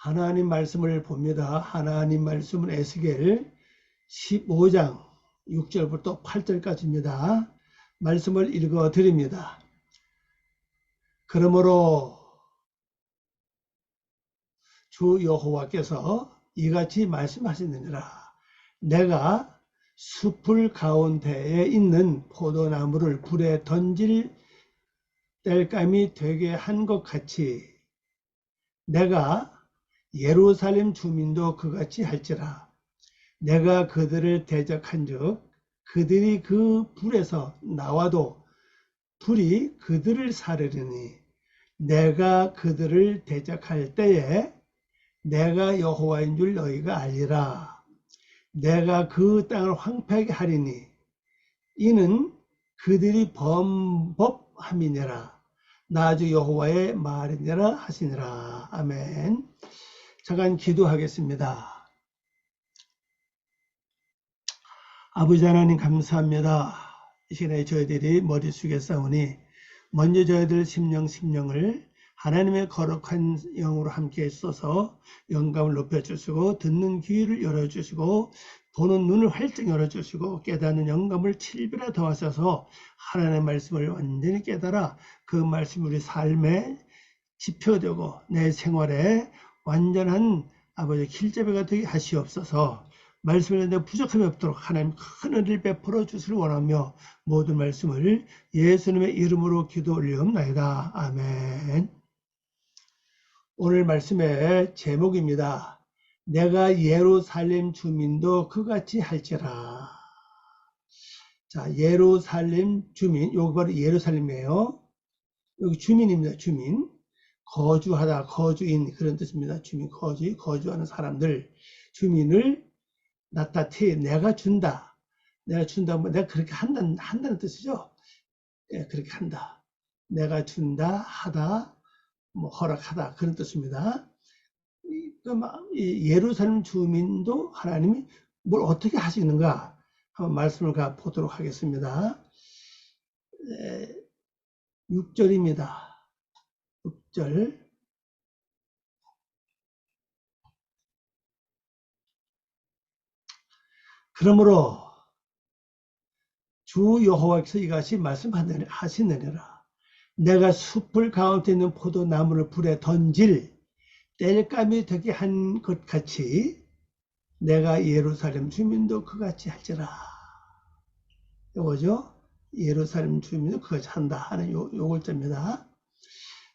하나님 말씀을 봅니다. 하나님 말씀은 에스겔 15장 6절부터 8절까지입니다. 말씀을 읽어 드립니다. 그러므로 주 여호와께서 이같이 말씀하시느니라. 내가 숲을 가운데에 있는 포도나무를 불에 던질 땔감이 되게 한 것 같이 내가 예루살렘 주민도 그같이 할지라. 내가 그들을 대적한즉 그들이 그 불에서 나와도 불이 그들을 사르리니 내가 그들을 대적할 때에 내가 여호와인 줄 너희가 알리라. 내가 그 땅을 황폐하게 하리니 이는 그들이 범법함이니라. 나 주 여호와의 말이니라 하시니라. 아멘. 잠깐 기도하겠습니다. 아버지 하나님 감사합니다. 이 시간에 저희들이 머릿속에 싸우니 먼저 저희들 심령을 하나님의 거룩한 영으로 함께 있어서 영감을 높여주시고 듣는 귀를 열어주시고 보는 눈을 활짝 열어주시고 깨닫는 영감을 7배나 더하셔서 하나님의 말씀을 완전히 깨달아 그 말씀이 우리 삶에 지표되고 내 생활에 완전한 아버지 길잡이가 되게 하시옵소서. 말씀을 내가 부족함이 없도록 하나님 큰 은혜를 베풀어 주시를 원하며 모든 말씀을 예수님의 이름으로 기도 올리옵나이다. 아멘. 오늘 말씀의 제목입니다. 내가 예루살렘 주민도 그같이 할지라. 자, 예루살렘 주민, 여기 바로 예루살렘이에요. 여기 주민입니다. 주민. 거주하다, 거주인 그런 뜻입니다. 주민, 거주하는 사람들, 주민을 나타티 내가 준다. 내가 준다. 내가 그렇게 한다는 뜻이죠. 예, 그렇게 한다. 내가 준다, 하다, 뭐 허락하다 그런 뜻입니다. 예루살렘 주민도 하나님이 뭘 어떻게 하시는가 한번 말씀을 보도록 하겠습니다. 6절입니다. 6절. 그러므로 주 여호와께서 이같이 말씀하시느니라. 내가 숲을 가운데 있는 포도나무를 불에 던질 땔감이 되게 한 것 같이 내가 예루살렘 주민도 그같이 할지라. 요거죠. 예루살렘 주민도 그같이 한다 하는 요걸입니다.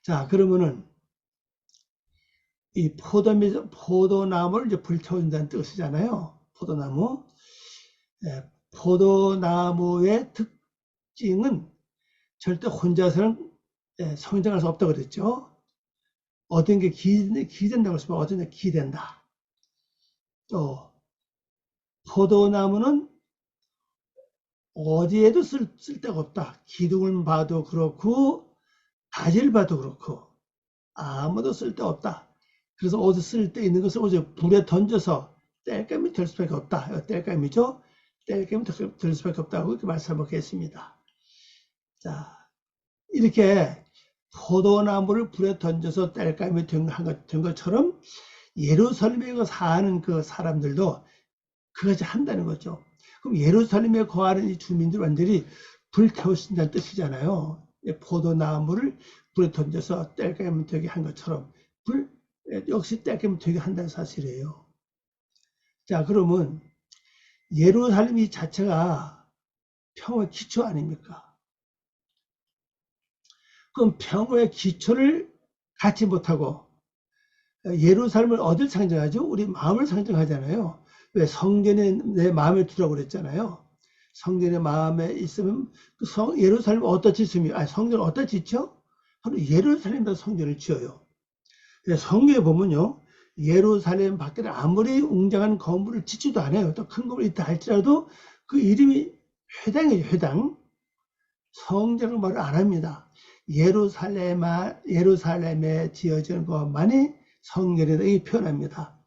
자, 그러면은 이 포도나무를 이제 불태운다는 뜻이잖아요. 포도나무. 포도나무의 특징은 절대 혼자서는 성장할 수 없다고 그랬죠. 어떤 게 기된다고 했으면 어떤 게 기된다. 또 포도나무는 어디에도 쓸데가 없다. 기둥을 봐도 그렇고 가지를 봐도 그렇고 아무도 쓸데없다. 그래서 어디 쓸데 있는 것을 어제 불에 던져서 땔감이 될 수밖에 없다. 땔감이죠. 땔감이 될 수밖에 없다고 이렇게 말씀하겠습니다. 자, 이렇게 포도나무를 불에 던져서 땔감이 된 것처럼 예루살렘에 사는 그 사람들도 그것이 한다는 거죠. 그럼 예루살렘에 거하는 이 주민들 완전히 불태우신다는 뜻이잖아요. 포도나무를 불에 던져서 땔감이 되게 한 것처럼 역시 땔감이 되게 한다는 사실이에요. 자, 그러면 예루살렘 이 자체가 평화의 기초 아닙니까? 그럼 평화의 기초를 갖지 못하고 예루살렘을 어딜 상징하죠? 우리 마음을 상징하잖아요. 왜 성전에 내 마음을 두라고 그랬잖아요. 성전의 마음에 있으면 그 예루살렘 어디다 짓습니까? 성전을 어디다 짓죠? 바로 예루살렘에다 성전을 지어요. 성경에 보면요, 예루살렘 밖에 아무리 웅장한 건물을 짓지도 않아요. 또 큰 건물이 있다 할지라도 그 이름이 회당이에요. 회당. 성전을 말을 안 합니다. 예루살렘에 지어진 것만이 성전이다 이 표현합니다.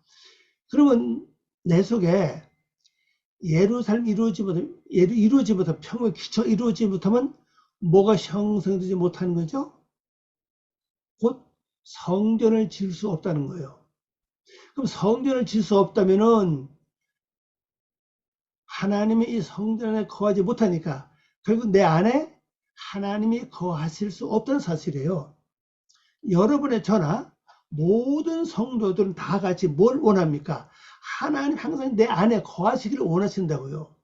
그러면 내 속에 예루살렘 이루어지 못하면 평화의 기초 이루어지지 못하면 뭐가 형성되지 못하는 거죠? 곧 성전을 지을 수 없다는 거예요. 그럼 성전을 질 수 없다면은 하나님이 이 성전 안에 거하지 못하니까 결국 내 안에 하나님이 거하실 수 없다는 사실이에요. 여러분의 저나 모든 성도들은 다 같이 뭘 원합니까? 하나님 항상 내 안에 거하시기를 원하신다고요.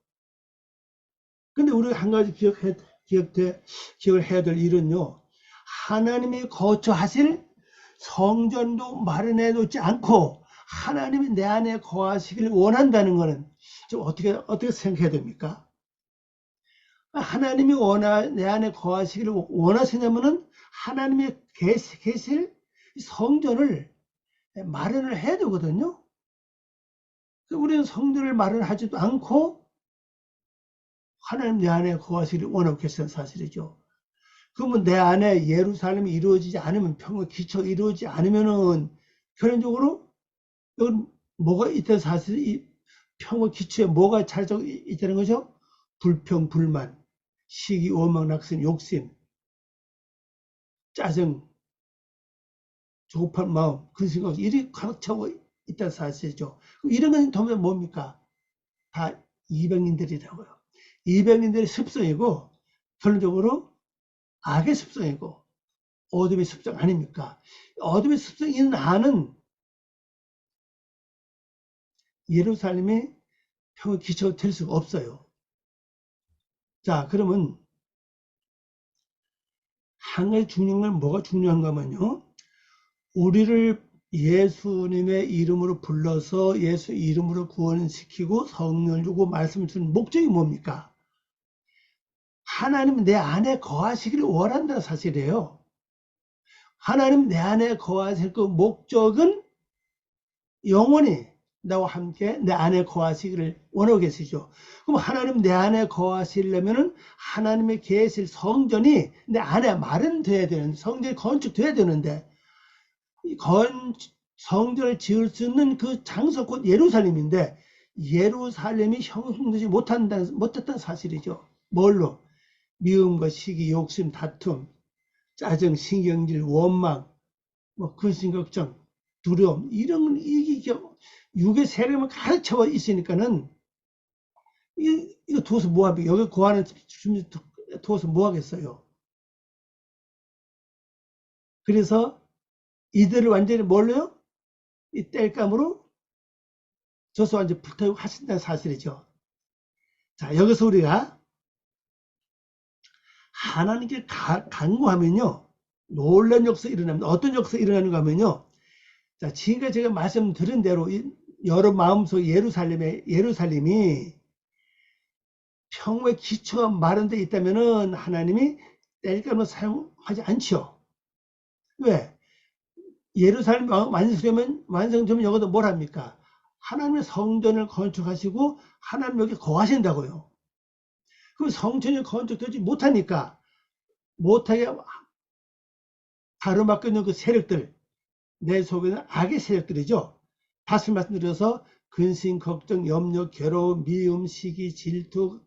근데 우리가 한 가지 기억을 해야 될 일은요. 하나님이 거처하실 성전도 마련해 놓지 않고 하나님이 내 안에 거하시기를 원한다는 것은 좀 어떻게 생각해야 됩니까? 하나님이 내 안에 거하시기를 원하시냐면은 하나님의 계실 성전을 마련을 해야 되거든요. 우리는 성전을 마련하지도 않고 하나님 내 안에 거하시기를 원하고 계시는 사실이죠. 그러면 내 안에 예루살렘이 이루어지지 않으면 평화 기초가 이루어지지 않으면은 결론적으로 여기 뭐가 있다는 사실이 평화 기초에 뭐가 차지하고 있다는 거죠? 불평, 불만, 시기, 원망, 낙심, 욕심, 짜증, 조급한 마음, 근심과 일이 가득 차고 있다는 사실이죠. 이런 건 도대체 뭡니까? 다 이방인들이라고요. 이방인들의 습성이고 결론적으로 악의 습성이고 어둠의 습성 아닙니까? 어둠의 습성이 있는 한은 예루살렘이 평화 기초가 될 수가 없어요. 자, 그러면 한 가지 중요한 건 뭐가 중요한가 하면요. 우리를 예수님의 이름으로 불러서 예수 이름으로 구원시키고 성령을 주고 말씀을 주는 목적이 뭡니까? 하나님 내 안에 거하시기를 원한다는 사실이에요. 하나님 내 안에 거하실 그 목적은 영원히 나와 함께 내 안에 거하시기를 원하고 계시죠. 그럼 하나님 내 안에 거하시려면은 하나님의 계실 성전이 내 안에 마련돼야 되는, 성전이 건축돼야 되는데 성전을 지을 수 있는 그 장소 곧 예루살렘인데 예루살렘이 형성되지 못했다는 사실이죠. 뭘로? 미움과 시기, 욕심, 다툼, 짜증, 신경질, 원망, 근심, 걱정, 두려움 이런 육의 세력을 가득 채워 있으니까는 이거 두어서 뭐합니까? 여기 고안을 두어서 뭐 하겠어요? 그래서 이들을 완전히 뭘로요? 이 땔감으로 저서 완전히 불태우고 하신다는 사실이죠. 자, 여기서 우리가 하나님께 간구하면요 놀란 역사 일어납니다. 어떤 역사 일어나는가 하면요, 자, 지금까지 제가 말씀드린 대로 여러 마음속 예루살렘이 평화의 기초가 마련되어 있다면은 하나님이 땔감을 사용하지 않죠. 왜? 예루살렘 완성되면 여기도 뭘 합니까? 하나님의 성전을 건축하시고 하나님 여기 거하신다고요. 그럼 성전이 건축되지 못하니까 못하게 가로막고 있는 그 세력들, 내 속에는 악의 세력들이죠. 다시 말씀드려서 근심, 걱정, 염려, 괴로움, 미움, 시기, 질투,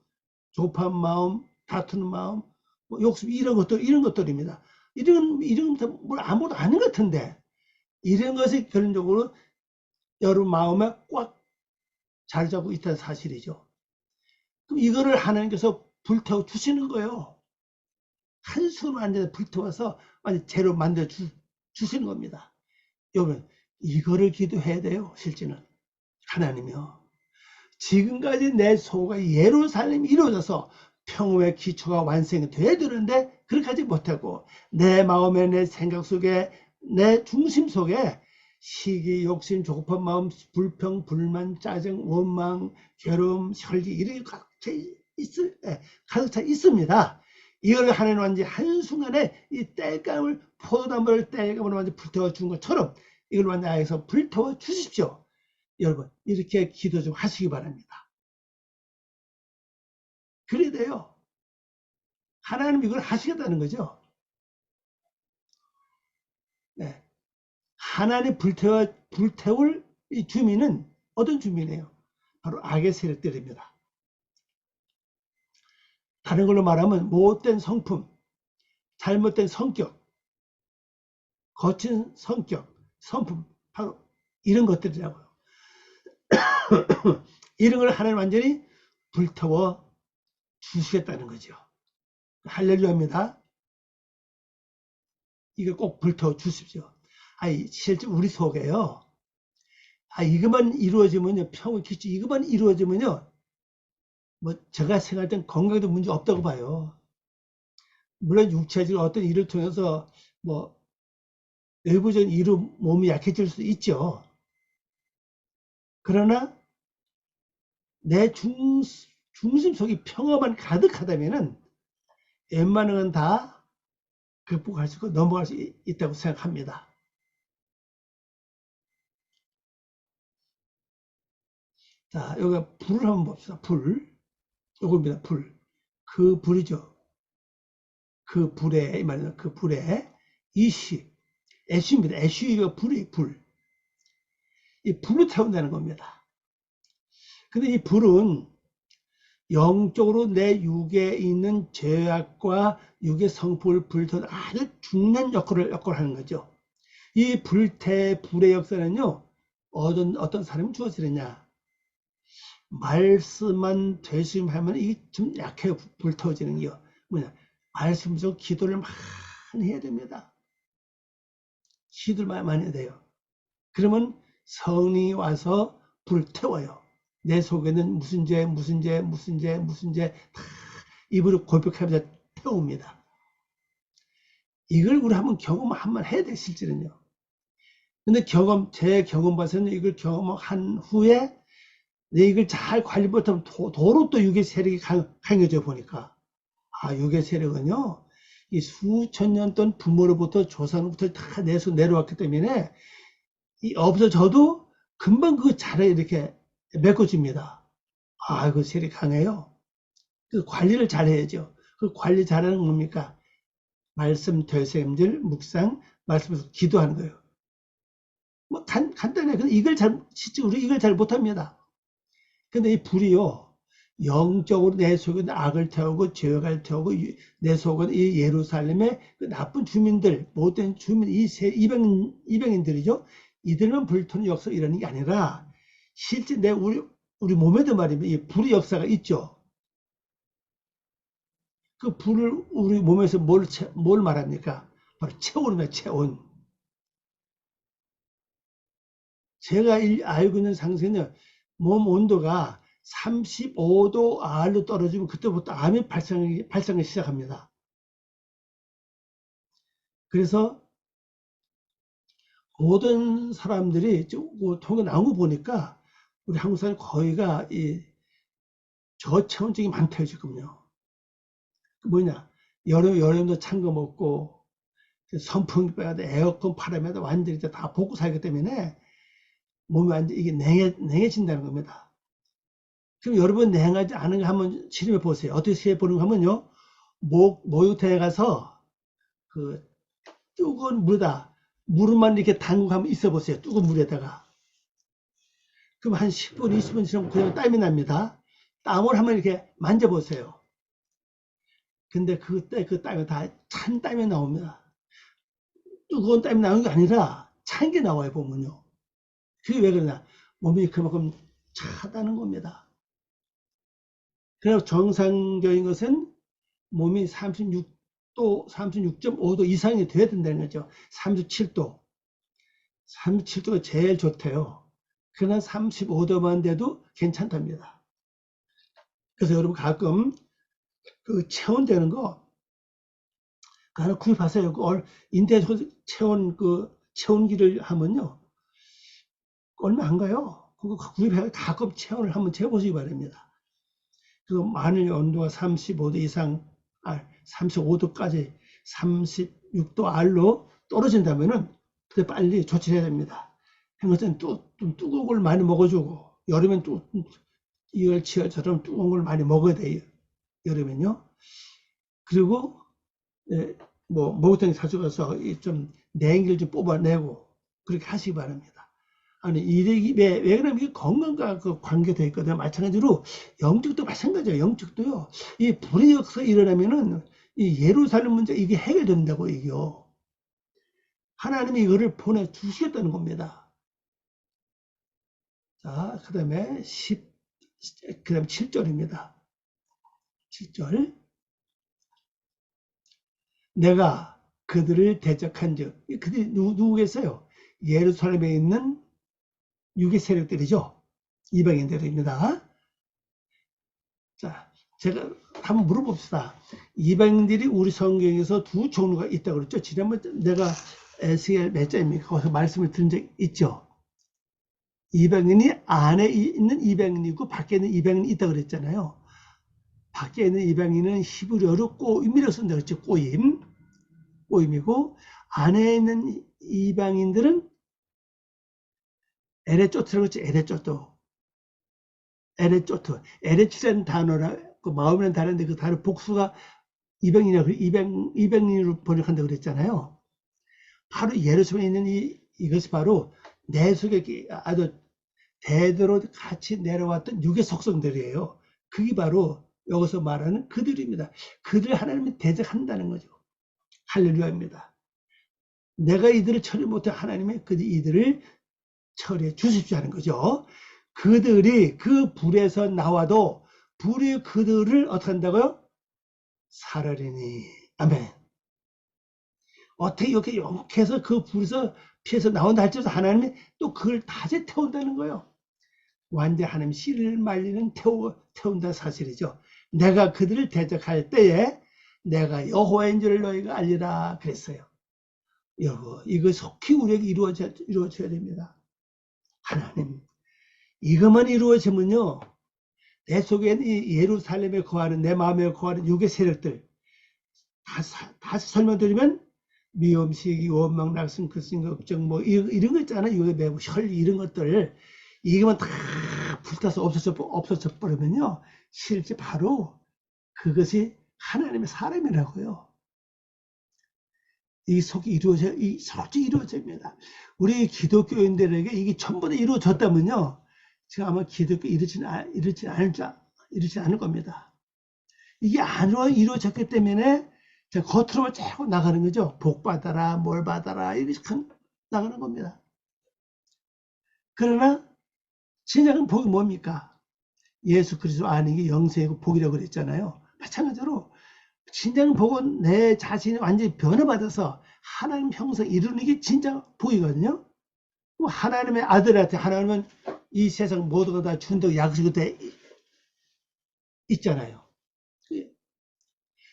조급한 마음, 다투는 마음, 욕심 이런 것들입니다. 이런 뭘 아무것도 아닌 것 같은데 이런 것이 결론적으로 여러분 마음에 꽉 자리 잡고 있다는 사실이죠. 그럼 이거를 하나님께서 불태워 주시는 거예요. 한숨 안에 불태워서 완전 재로 만들어 주시는 겁니다. 여러분 이거를 기도해야 돼요. 실제는 하나님이요, 지금까지 내 소가 예루살렘이 이루어져서 평화의 기초가 완성이 돼야 되는데 그렇게 하지 못하고 내 마음에 내 생각 속에 내 중심 속에 시기, 욕심, 조급한 마음, 불평, 불만, 짜증, 원망, 괴로움, 혈기 이런 게 가득 차 있습니다. 이걸 하나님 완전히 한순간에 이 땔감을 포도나무를 땔감으로 완전히 불태워 준 것처럼 이걸 완전히 아에서 불태워 주십시오. 여러분 이렇게 기도 좀 하시기 바랍니다. 그래야 돼요. 하나님 이걸 하시겠다는 거죠. 네. 하나님 불태울 이 주민은 어떤 주민이에요? 바로 악의 세력들입니다. 다른 걸로 말하면 못된 성품, 잘못된 성격, 거친 성격, 성품, 바로 이런 것들이라고요. 이런 걸 하나님 완전히 불태워 주시겠다는 거죠. 할렐루야입니다. 이걸 꼭 불태워 주십시오. 실제 우리 속에요. 이것만 이루어지면요, 평온 기치 이것만 이루어지면요, 제가 생각할 땐 건강에도 문제 없다고 봐요. 물론 육체적인 어떤 일을 통해서 외부적인 일로 몸이 약해질 수 있죠. 그러나 내 중심 속에 평화만 가득하다면은 웬만한 건 다 극복할 수 있고 넘어갈 수 있다고 생각합니다. 자, 여기 불을 한번 봅시다. 불. 요겁니다. 불. 그 불이죠. 그 불에, 이 말은 그 불에 이시, 애쉬입니다. 애쉬가 불이 불. 이 불을 태운다는 겁니다. 근데 이 불은 영적으로 내 육에 있는 죄악과 육의 성품을 불태우는 아주 중요한 역할을 하는 거죠. 이 불의 역사는요, 어떤 사람이 주어지느냐. 말씀만 되심하면 이게 좀 약해요. 불태워지는 게요. 뭐냐. 말씀으로 기도를 많이 해야 됩니다. 기도를 많이 해야 돼요. 그러면 성령이 와서 불태워요. 내 속에는 무슨 죄 다 입으로 고백하면서 태웁니다. 이걸 우리 한번 한번 해야 돼, 실제는요. 근데 제 경험 봐서는 이걸 경험한 후에 내 이걸 잘 관리 못하면 도로 또 육의 세력이 강해져 보니까, 육의 세력은요, 이 수천 년 동안 부모로부터 조상부터 다 내려왔기 때문에 없어져도 금방 그 자리에 이렇게 메꿔집니다. 그 세력이 강해요. 그 관리를 잘 해야죠. 그 관리 잘하는 건 뭡니까? 말씀 되새김질 묵상, 말씀에서 기도하는 거예요. 간단해. 근데 우리 이걸 잘 못합니다. 근데 이 불이요, 영적으로 내 속에 악을 태우고 죄악을 태우고 내 속은 이 예루살렘의 그 나쁜 주민들, 못된 주민, 이방인들이죠. 이들만 불태우는 역사가 일어나는 게 아니라 실제 우리 몸에도 말이면 이 불의 역사가 있죠. 그 불을 우리 몸에서 뭘 말합니까? 바로 체온입니다. 체온. 제가 알고 있는 상세는 몸 온도가 35도 아래로 떨어지면 그때부터 암이 발생을 시작합니다. 그래서 모든 사람들이 통계 나온 거 보니까 우리 한국 사람 거의가 이 저체온증이 많대요, 지금요. 뭐냐, 여름도 찬 거 먹고 선풍기 빼야 돼, 에어컨 바람에다 완전히 다 볶고 살기 때문에 몸이 완전 이게 냉해진다는 겁니다. 그럼 여러분 냉하지 않은 거 한번 실험해 보세요. 어떻게 시험해 보는 거 하면요, 목욕탕에 가서 그 뜨거운 물만 이렇게 담그고 한번 있어 보세요. 뜨거운 물에다가. 그럼 한 10분, 20분 지나면 그냥 땀이 납니다. 땀을 한번 이렇게 만져보세요. 근데 그때 그 땀이 다 찬 땀이 나옵니다. 뜨거운 땀이 나오는 게 아니라 찬 게 나와요, 보면요. 그게 왜 그러냐? 몸이 그만큼 차다는 겁니다. 그래서 정상적인 것은 몸이 36도, 36.5도 이상이 돼야 된다는 거죠. 37도. 37도가 제일 좋대요. 그러나 35도만 돼도 괜찮답니다. 그래서 여러분 가끔 그 체온되는 거 하나 구입하세요. 인터넷에서 체온기를 하면요, 얼마 안 가요. 그거 구입해 가끔 체온을 한번 재보시기 바랍니다. 그 만일 온도가 35도 이상, 35도까지 36도 아래로 떨어진다면은 그때 빨리 조치를 해야 됩니다. 한것은 좀 뜨거운 걸 많이 먹어주고, 여름엔 또 이열치열처럼 뜨거운 걸 많이 먹어야 돼요. 여름엔요. 그리고 목욕탕에 자주 가서 좀 냉기를 좀 뽑아내고 그렇게 하시기 바랍니다. 왜 그러냐면 이게 건강과 그 관계되어 있거든요. 마찬가지로 영적도 마찬가지예요. 영적도요. 이 불의 역사가 일어나면은 이 예루살렘 문제 이게 해결된다고 이게요. 하나님이 이거를 보내주시겠다는 겁니다. 자, 그 다음에 그 다음 7절입니다. 7절. 내가 그들을 대적한 즉, 그들이 누구겠어요? 예루살렘에 있는 유괴 세력들이죠. 이방인들입니다. 자, 제가 한번 물어봅시다. 이방인들이 우리 성경에서 두 종류가 있다고 그랬죠. 지난번 내가 에스겔 몇 장입니까? 거기서 말씀을 드린 적 있죠. 이방인이 안에 있는 이방인이 있고 밖에 있는 이방인이 있다고 그랬잖아요. 밖에 있는 이방인은 히브리어로 꼬임이라고 쓴다 그랬죠. 꼬임이고 안에 있는 이방인들은 에레쪼트라고 그랬죠. 에레츠라는 단어라, 그 마음이라는 단어인데 그 단어 복수가 이방인으로 번역한다고 그랬잖아요. 바로 예루살렘에 있는 이것이 바로 내 속에 아주 대대로 같이 내려왔던 육의 속성들이에요. 그게 바로 여기서 말하는 그들입니다. 그들 하나님이 대적한다는 거죠. 할렐루야입니다. 내가 이들을 처리 못해 하나님이 이들을 처리해 주십시오 하는 거죠. 그들이 그 불에서 나와도 불이 그들을 어떻게 한다고요? 살으리니. 아멘. 어떻게 이렇게 영케해서 그 불에서 피해서 나온다 할지라도 하나님이 또 그걸 다시 태운다는 거예요. 완전 하나님 씨를 말리는 태운다 사실이죠. 내가 그들을 대적할 때에 내가 여호와인 줄 너희가 알리라 그랬어요. 여러분, 이거 속히 우리에게 이루어져야 됩니다. 하나님, 이것만 이루어지면요, 내 속에 있는 예루살렘에 거하는, 내 마음에 거하는 육의 세력들 다시 설명드리면 미움, 시기, 원망, 낙심, 근심, 걱정 뭐 이런 거 있잖아요. 육의 매부, 혈 이런 것들 이거만 다 불타서 없어져 버리면요, 실제 바로 그것이 하나님의 사람이라고요. 이 속이 솔직히 이루어집니다. 우리 기독교인들에게 이게 전부 다 이루어졌다면요, 지금 아마 기독교 이루지 않을 겁니다. 이게 안 이루어졌기 때문에 겉으로만 자꾸 나가는 거죠. 복 받아라, 뭘 받아라, 이렇게 나가는 겁니다. 그러나 진정한 복이 뭡니까? 예수 그리스도 아는 게 영생이고 복이라고 그랬잖아요. 마찬가지로 진정한 복은 내 자신이 완전히 변화받아서 하나님 형상 이루는 게 진짜 복이거든요. 하나님의 아들한테 하나님은 이 세상 모두가 다 준다고 약속이 돼 있잖아요.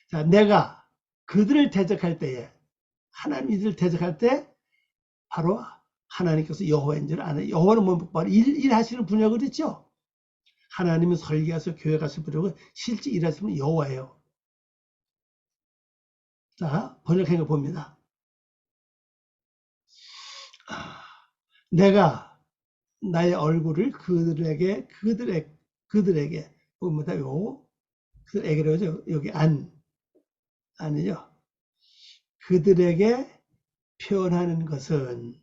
자, 내가 그들을 대적할 때에, 하나님 이들을 대적할 때 바로 하나님께서 여호와인 줄 아는, 여호와는 뭐 바로 일하시는 분야고 그랬죠. 하나님은 설계하서 교회 가서 부르고 실제 일하시는 여호와예요. 자, 번역한 거 봅니다. 내가 나의 얼굴을 그들에게 봅니다. 그들에게로 여기 안이죠. 그들에게 표현하는 것은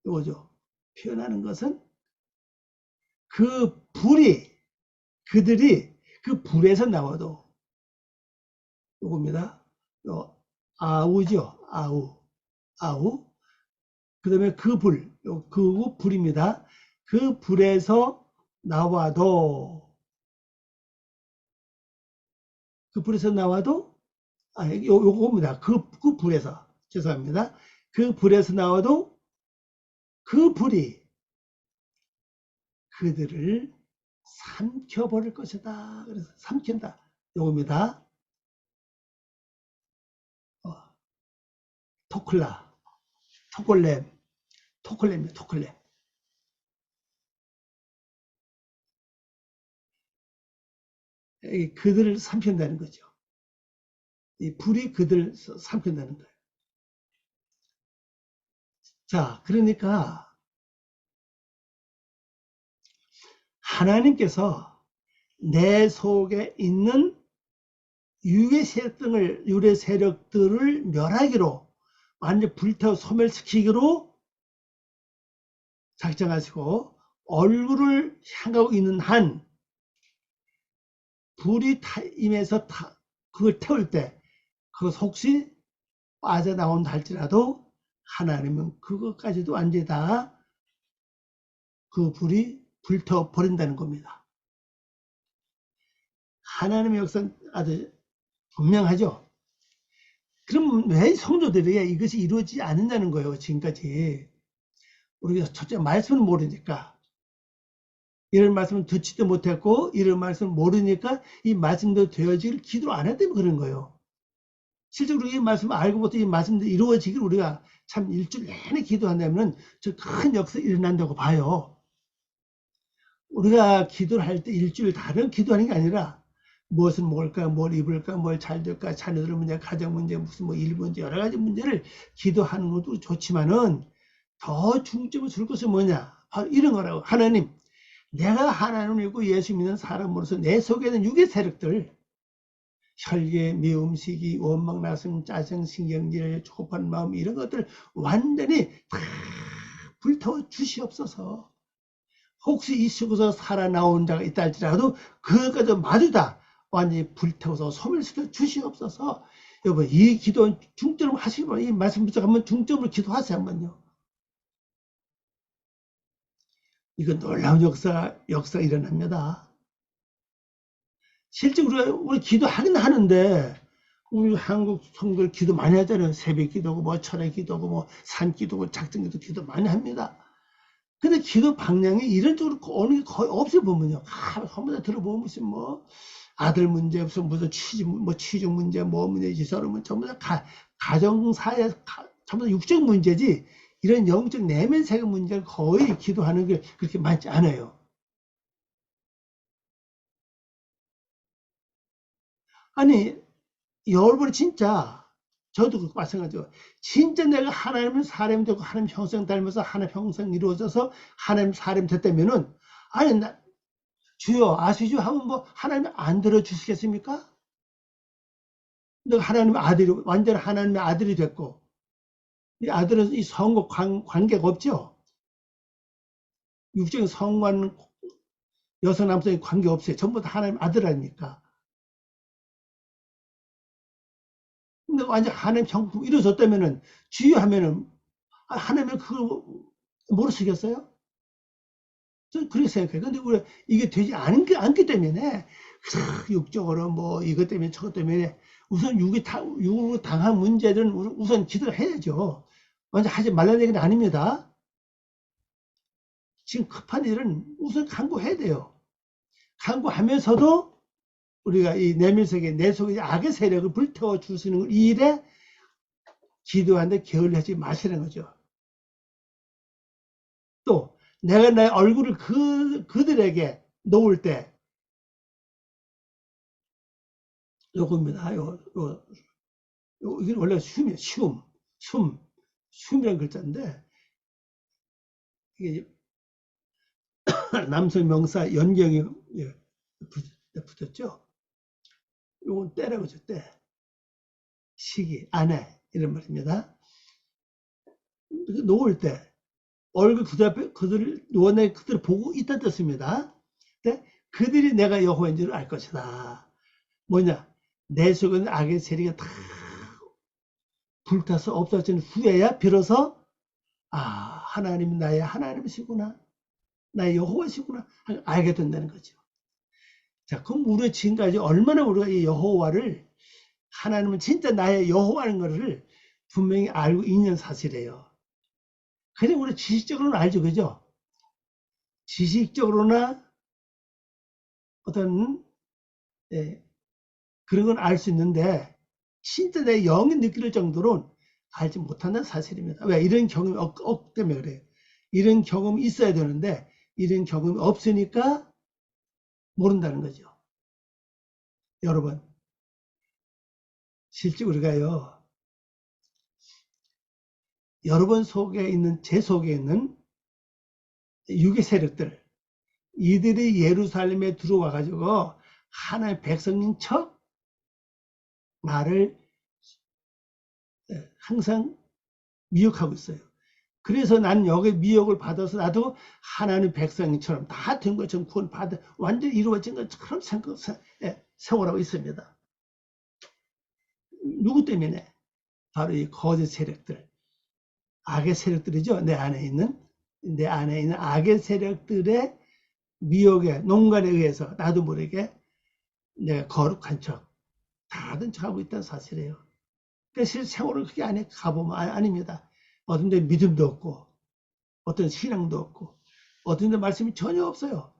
이거죠. 표현하는 것은 그 불이, 그들이 그 불에서 나와도, 요겁니다. 아우죠. 아우. 그 다음에 그 불입니다. 그 불에서 나와도, 요겁니다. 그 불에서, 죄송합니다. 그 불에서 나와도 그 불이 그들을 삼켜버릴 것이다. 그래서 삼킨다. 요겁니다. 토클렘. 그들을 삼킨다는 거죠. 이 불이 그들을 삼킨다는 거예요. 자, 그러니까 하나님께서 내 속에 있는 유해 세력들을 멸하기로, 완전 불태워 소멸시키기로 작정하시고 얼굴을 향하고 있는 한, 불이 임해서 그걸 태울 때 그것 혹시 빠져나온다 할지라도 하나님은 그것까지도 완전히 다 그 불이 불태워 버린다는 겁니다. 하나님의 역사는 아주 분명하죠. 그럼 왜 성도들에게 이것이 이루어지지 않는다는 거예요, 지금까지. 우리가 첫째 말씀을 모르니까. 이런 말씀을 듣지도 못했고, 이런 말씀을 모르니까 이 말씀도 되어지기를 기도를 안 했기 때문에 그런 거예요. 실제로 이 말씀을 알고부터 이 말씀도 이루어지기를 우리가 참 일주일 내내 기도한다면 저 큰 역사 일어난다고 봐요. 우리가 기도를 할 때 일주일 다른 기도하는 게 아니라 무엇을 먹을까, 뭘 입을까, 뭘 잘 될까, 자녀들 문제, 가정 문제, 무슨 뭐 일 문제, 여러 가지 문제를 기도하는 것도 좋지만은 더 중점을 줄 것은 뭐냐? 바로 이런 거라고. 하나님, 내가 하나님을 믿고 예수 믿는 사람으로서 내 속에 있는 육의 세력들, 혈기, 미움, 시기, 원망, 나심, 짜증, 신경질, 조급한 마음 이런 것들 완전히 다 불태워 주시옵소서. 혹시 이 속에서 살아나온 자가 있다 할지라도 그것까지 마주 다 완전히 불태워서 소멸시켜 주시옵소서. 여러분 이 기도는 중점을 하시기 바랍니다. 이 말씀부터 한번 중점으로 기도하세요. 한번요. 이건 놀라운 역사가 일어납니다. 실제 우리 기도하긴 하는데 우리 한국 성도들 기도 많이 하잖아요. 새벽 기도고 뭐 철야 기도고 뭐 산 기도고 작정 기도 많이 합니다. 근데 기도 방향이 이런 쪽으로 오는 게 거의 없어 보면요. 전부 다 들어보면 무슨 뭐 아들 문제, 무슨 취직 문제, 뭐 문제지, 서로 뭐 전부 다 가정사회, 전부 다 육적 문제지 이런 영적 내면 세계 문제를 거의 기도하는 게 그렇게 많지 않아요. 아니 여러분이 진짜 저도 마찬가지고 진짜 내가 하나님을 사람이 되고 하나님 형상 닮아서 하나님 형상 이루어져서 하나님 사람이 됐다면은 아니 주여 아시죠 하면 뭐 하나님 안 들어주시겠습니까? 내가 하나님의 아들이 완전 하나님의 아들이 됐고 이 아들은 이 성과 관계가 없죠. 육적인 성과는 여성 남성이 관계 없어요. 전부 다 하나님 아들 아닙니까? 근데 완전 하나님 성품 이루어졌다면은 주여 하면은 하나님은 그걸 모르시겠어요? 저는 그렇게 생각해요. 근데 우리 이게 되지 않기 때문에 육적으로 뭐 이것 때문에 저것 때문에 우선 육으로 당한 문제들은 우선 기도를 해야죠. 완전 하지 말라는 얘기는 아닙니다. 지금 급한 일은 우선 강구해야 돼요. 강구하면서도 우리가 이 내면속에 내 속에 악의 세력을 불태워 주시는 이 일에 기도하는데 게을리하지 마시는 거죠. 또 내가 내 얼굴을 그들에게 놓을 때 요겁니다. 이게 원래 춤이에요. 춤이라는 글자인데 이게 남성 명사 연경이 붙었죠. 요건 때라고 하죠. 때. 시기, 아내 이런 말입니다. 놓을 때 얼굴 그들을 누워내 그들을 보고 있다 뜻입니다. 근데 그들이 내가 여호와인 줄 알 것이다. 뭐냐? 내 속에 있는 악의 세력이 다 불타서 없어진 후에야 비로소 하나님이 나의 하나님이시구나. 나의 여호와시구나. 알게 된다는 거죠. 자, 그럼 우리가 지금까지 얼마나 우리가 이 여호와를 하나님은 진짜 나의 여호와라는 것을 분명히 알고 있는 사실이에요. 그냥 우리 지식적으로는 알죠, 그죠? 지식적으로나 어떤 그런 건 알 수 있는데 진짜 내 영이 느낄 정도로 알지 못한다는 사실입니다. 왜? 이런 경험이 없기 때문에 그래요. 이런 경험이 있어야 되는데 이런 경험이 없으니까 모른다는 거죠. 여러분 실제 우리가요 여러분 속에 있는 제 속에 있는 육의 세력들 이들이 예루살렘에 들어와 가지고 하나의 백성인 척 나를 항상 미혹하고 있어요. 그래서 난 여기 미혹을 받아서 나도 하나님 백성처럼 다 된 것처럼 구원받아 완전히 이루어진 것처럼 생활하고 있습니다. 누구 때문에? 바로 이 거짓 세력들, 악의 세력들이죠. 내 안에 있는 내 안에 있는 악의 세력들의 미혹에, 농간에 의해서 나도 모르게 내가 거룩한 척, 다른 척하고 있다는 사실이에요. 그래서 실생활을 그게 안에 가보면 아닙니다. 어떤 데 믿음도 없고, 어떤 신앙도 없고, 어떤 데 말씀이 전혀 없어요.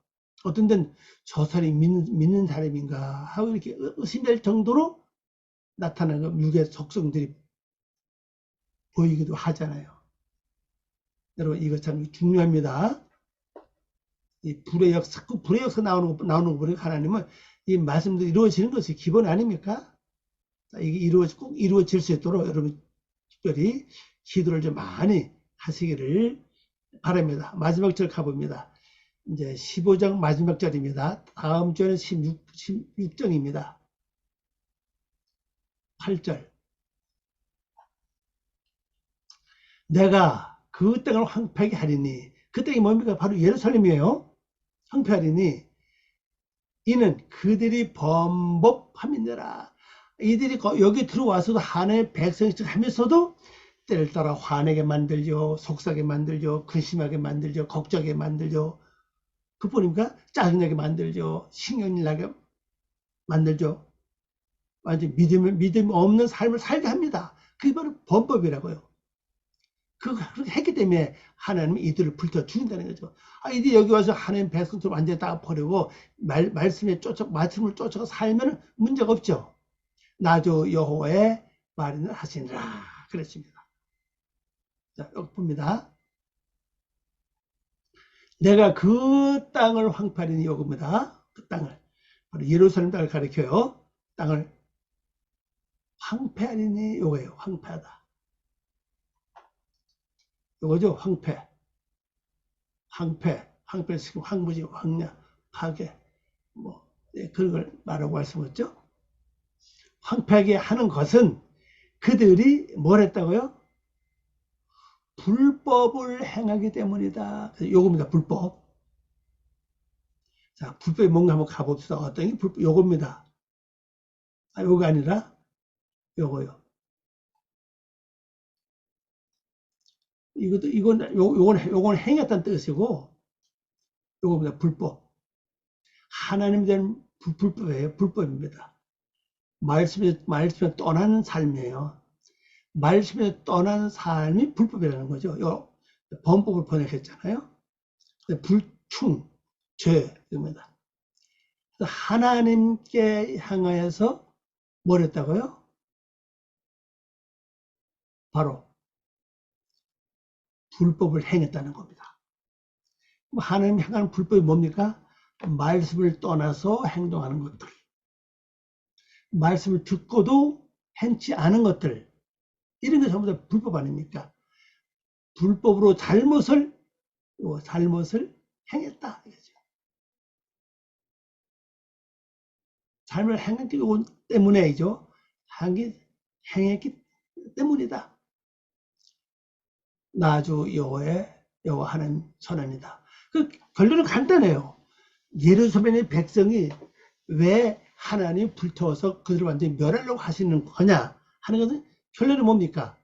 어떤 데는 저 사람이 믿는 사람인가 하고 이렇게 의심될 정도로 나타나는 육의 속성들이 보이기도 하잖아요. 여러분, 이거 참 중요합니다. 이 불의 역사, 불의 역사 나오는 거 보니까 하나님은 이 말씀도 이루어지는 것이 기본 아닙니까? 이게 꼭 이루어질 수 있도록 여러분 특별히 기도를 좀 많이 하시기를 바랍니다. 마지막 절 가봅니다. 이제 15장 마지막 절입니다. 다음 절은 16장입니다. 8절. 내가 그 땅을 황폐하게 하리니, 그 땅이 뭡니까? 바로 예루살렘이에요. 황폐하리니 이는 그들이 범법함이니라. 이들이 여기 들어와서도 하나님의 백성이라 하면서도 때를 따라 화내게 만들죠, 속삭게 만들죠, 근심하게 만들죠, 걱정하게 만들죠, 그뿐입니까? 짜증나게 만들죠, 신경질 나게 만들죠. 완전 믿음 없는 삶을 살게 합니다. 그게 바로 범법이라고요. 그렇게 했기 때문에 하나님은 이들을 불태워 죽인다는 거죠. 이들이 여기 와서 하나님 백성들 완전히 다 버리고 말씀을 쫓아가 살면 문제가 없죠. 나도 여호와의 말을 하시니라 그랬습니다. 자, 여기 봅니다. 내가 그 땅을 황폐하리니 요겁니다. 그 땅을 바로 예루살렘 땅을 가리켜요. 땅을 황폐하리니 요거예요. 황폐하다. 요거죠. 황폐시키고 황무지, 황냐, 파괴, 뭐 그런 걸 말하고 할 수 없죠. 황폐하게 하는 것은 그들이 뭘 했다고요? 불법을 행하기 때문이다. 요겁니다. 불법. 자, 불법이 뭔가 한번 가봅시다. 어떤 게 불법? 요겁니다. 요거 아니라 요거요. 요건 행했다는 뜻이고, 요겁니다. 불법. 하나님 된 불법이에요. 불법입니다. 말씀에 떠나는 삶이에요. 말씀에 떠나는 삶이 불법이라는 거죠. 요 범법을 번역했잖아요. 불충, 죄입니다. 하나님께 향하여서 뭘 했다고요? 바로 불법을 행했다는 겁니다. 하나님 향하는 불법이 뭡니까? 말씀을 떠나서 행동하는 것들, 말씀을 듣고도 행치 않은 것들, 이런 게 전부 다 불법 아닙니까? 불법으로 잘못을 행했다. 삶을 행했기 때문에이죠. 행했기 때문이다. 나주 여호와 하는 선언이다. 그 결론은 간단해요. 예루살렘의 백성이 왜 하나님 불태워서 그들을 완전히 멸하려고 하시는 거냐 하는 것은 결론은 뭡니까?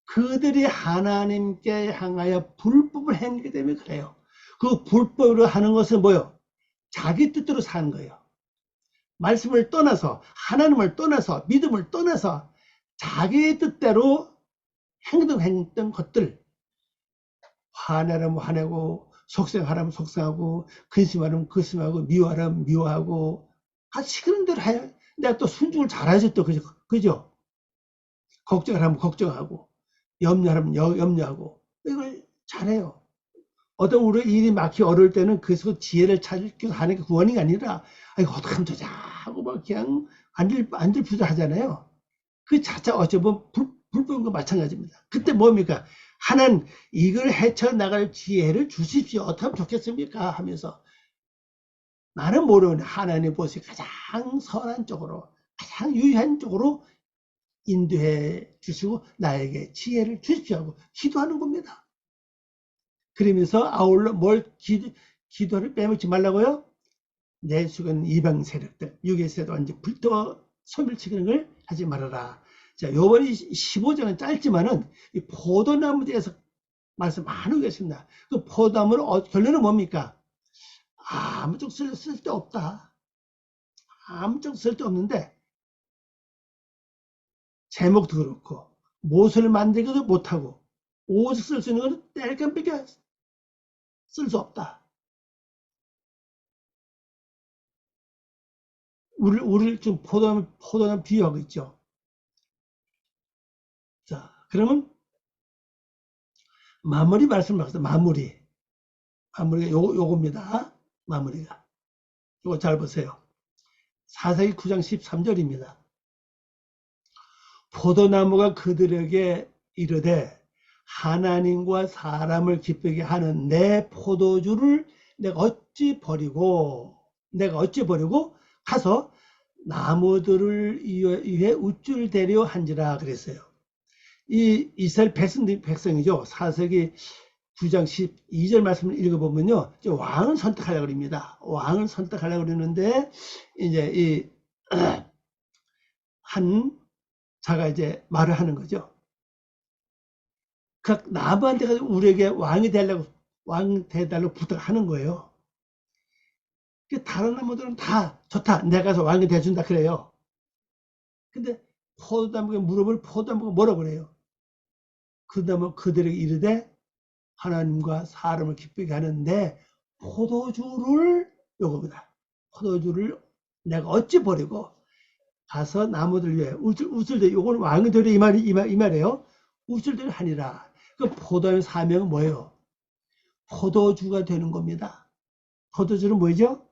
그들이 하나님께 향하여 불법을 행하기 때문에 그래요. 그 불법으로 하는 것은 뭐요? 자기 뜻대로 사는 거예요. 말씀을 떠나서, 하나님을 떠나서, 믿음을 떠나서 자기 뜻대로 행동했던 것들, 화내라면 화내고, 속상하라면 속상하고, 근심하라면 근심하고, 미워하라면 미워하고, 시키는 대로 해야, 내가 또 순종을 잘하죠, 또, 그죠? 걱정하라면 걱정하고, 염려하라면 염려하고, 이걸 잘해요. 어떤 우리 일이 막히 어려울 때는 그래서 지혜를 찾기 하는 게 구원이 아니라, 이거 어떻게 하면 되자 하고 막 그냥 안들푸들 하잖아요. 그 자체가 어쩌면 불법과 마찬가지입니다. 그때 뭡니까? 하나님, 이걸 헤쳐나갈 지혜를 주십시오. 어떻게 하면 좋겠습니까? 하면서 나는 모르는 하나님 보시 가장 선한 쪽으로, 가장 유의한 쪽으로 인도해 주시고 나에게 지혜를 주십시오 하고 기도하는 겁니다. 그러면서 아울러 뭘 기도를 빼먹지 말라고요? 내 속에는 이방 세력들, 육의 세도 완전 불태워 소멸시키는 걸 하지 말아라. 자, 요번에 15장은 짧지만은 이 포도나무에 대해서 말씀 많이 오겠습니다. 그 포도나무는 결론은 뭡니까? 아무쪽 쓸데없다. 아무쪽 쓸데없는데 제목도 그렇고 못을 만들기도 못하고 오직 쓸 수 있는 건 뗄감밖에 쓸 수 없다. 우리를 지금 포도나무 비유하고 있죠. 자, 그러면 마무리 말씀을 하겠습니다. 마무리가 요겁니다. 마무리가. 요거 잘 보세요. 사사기 9장 13절입니다. 포도나무가 그들에게 이르되 하나님과 사람을 기쁘게 하는 내 포도주를 내가 어찌 버리고 가서 나무들을 위해 우쭐 대려 한지라 그랬어요. 이 이스라엘 백성이죠. 사사기 9장 12절 말씀을 읽어보면요. 왕을 선택하려고 합니다. 왕을 선택하려고 그러는데, 이제 한 자가 이제 말을 하는 거죠. 그 나무한테 가서 우리에게 왕이 되달라고 부탁하는 거예요. 다른 나무들은 다 좋다. 내가 가서 왕이 돼준다 그래요. 근데 포도나무가 물어볼 포도나무가 뭐라고 그래요? 그 다음에 그들에게 이르되 하나님과 사람을 기쁘게 하는데 포도주를 요겁니다. 포도주를 내가 어찌 버리고 가서 나무들 위해 우슬대 요거는 왕이 되려 이 말이에요. 우슬대를 하니라. 그 포도의 사명은 뭐예요? 포도주가 되는 겁니다. 포도주는 뭐죠?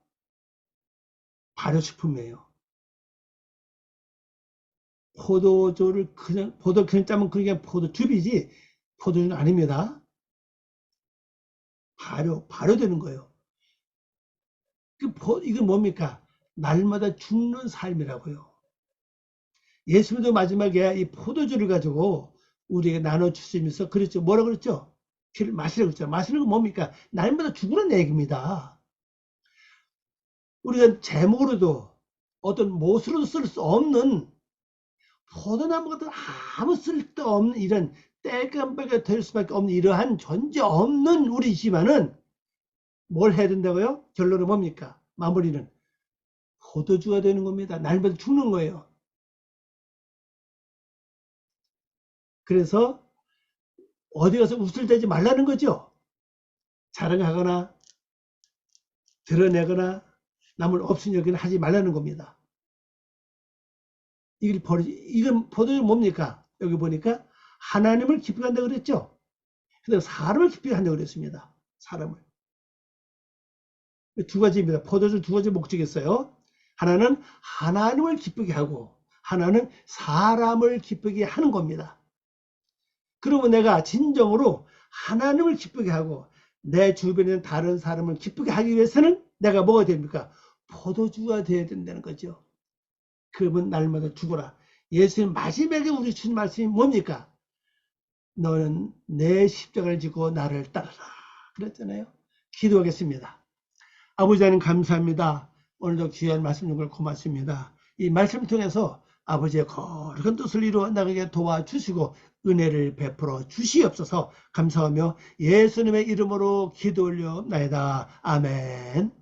발효식품이에요. 포도주를 포도 그냥 짜면 그게 포도즙이지 포도주는 아닙니다. 발효되는 거예요. 이건 뭡니까? 날마다 죽는 삶이라고요. 예수님도 마지막에 이 포도주를 가지고 우리에게 나눠주시면서 그랬죠. 뭐라 그랬죠? 피를 마시라고 그랬죠. 마시는 건 뭡니까? 날마다 죽는 얘기입니다. 우리가 제목으로도 어떤 못으로도 쓸 수 없는 포도나무 같은 아무 쓸데없는 이런 떼깜빡이 될 수밖에 없는 이러한 존재 없는 우리지만은 뭘 해야 된다고요? 결론은 뭡니까? 마무리는 포도주가 되는 겁니다. 날마다 죽는 거예요. 그래서 어디 가서 우쭐대지 말라는 거죠. 자랑하거나 드러내거나 남을 없인 여기는 하지 말라는 겁니다. 이건 포도주 뭡니까? 여기 보니까 하나님을 기쁘게 한다고 그랬죠. 근데 사람을 기쁘게 한다고 그랬습니다. 사람을. 두 가지입니다. 포도주 두 가지 목적이 있어요. 하나는 하나님을 기쁘게 하고 하나는 사람을 기쁘게 하는 겁니다. 그러면 내가 진정으로 하나님을 기쁘게 하고 내 주변에 있는 다른 사람을 기쁘게 하기 위해서는 내가 뭐가 됩니까? 포도주가 되어야 된다는 거죠. 그러면 날마다 죽어라. 예수님 마지막에 우리 주신 말씀이 뭡니까? 너는 내 십자가를 지고 나를 따르라 그랬잖아요. 기도하겠습니다. 아버지 하나님 감사합니다. 오늘도 귀한 말씀 정말 고맙습니다. 이 말씀을 통해서 아버지의 거룩한 뜻을 이루어 나가게 도와주시고 은혜를 베풀어 주시옵소서. 감사하며 예수님의 이름으로 기도 올려나이다. 아멘.